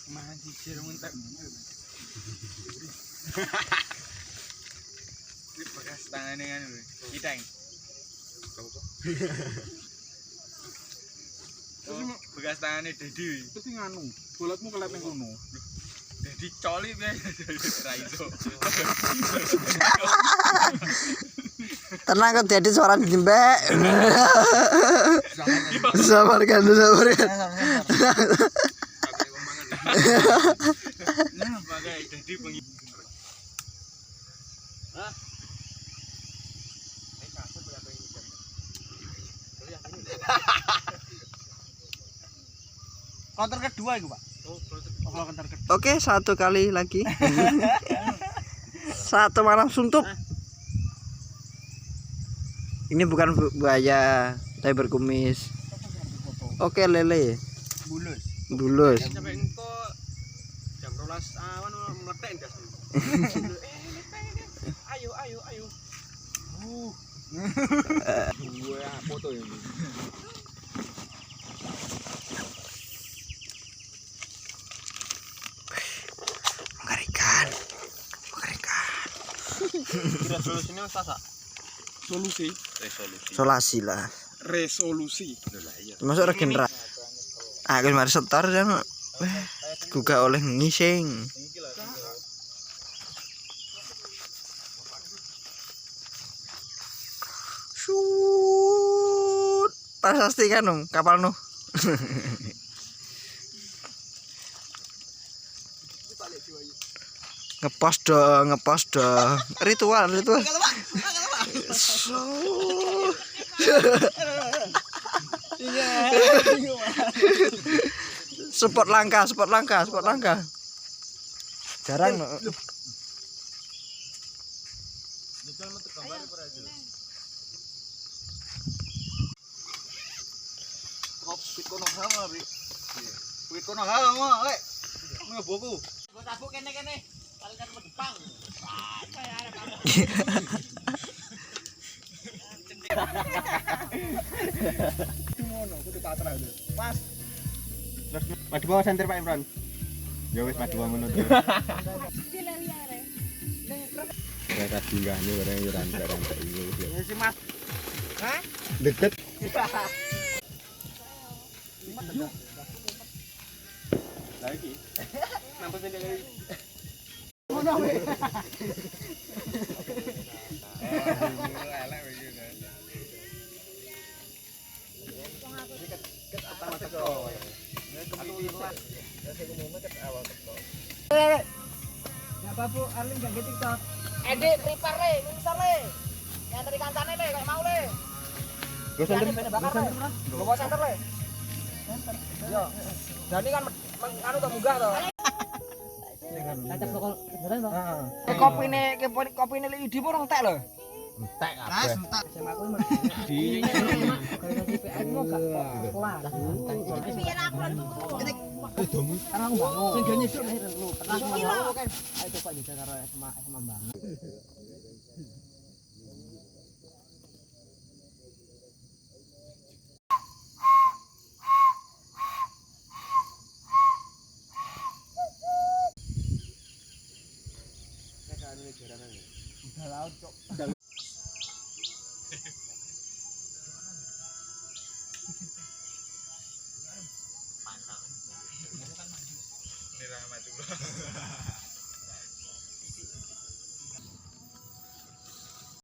Mati jero mentek. Ini bekas tangane kan lho. Kiteng. Oh, bekas tangane Dedi. Tapi nganu, bolatmu kelep ning kono. Dedi coli piye ra iso. Tenang kok jadi suara jembek. Sabarkan. Nah, pakai Dedi pengi. Hah? Counter kedua itu, Pak. Oh, counter kedua. Oke, satu kali lagi. Satu malam suntuk. Ini bukan buaya, tapi berkumis. Oke, lele. Bulus. Sampai engko jam 12 awan meletek ndas. Ayo. Gua foto ini. Mengerikan. Kira solusinya sasa. Solasi lah. Resolusi. Masuk regenerasi. Aku mari setor dan gugah oleh ngising. Shoot. Prasasti kan dong kapal nu. Ngepost dong. Ritual. Spot langka. Jarang no. Gua tabuk kene. Kalian mau Jepang. Mas. Madu bawa senter Pak Imran. Ya wis madu ngono to. Ya tadi gane bareng yo rantek iki. Ya si Mas. Hah? Deket. Lagi. Nampak sendiri lagi. Ngono we. Elek iki. Ya babu Arlin gak gitu TikTok. Edit prepare le, misal le. Yang dari kancane le, kayak mau le. Gua senter. Bawa center le. Yo. Jadi kan anu tuh munggah tuh. Kacap kok beneran toh? Heeh. Kopine le idi pun entek lho. Entek kabeh. SMA aku mah. Di Aku gak sekolah. Piye aku lan turu. Karena aku bangun. Sing gene nyesuk lu. Pernah aku bangun kan. Ayo coba di karo SMA bangun. Ini rahmatullah.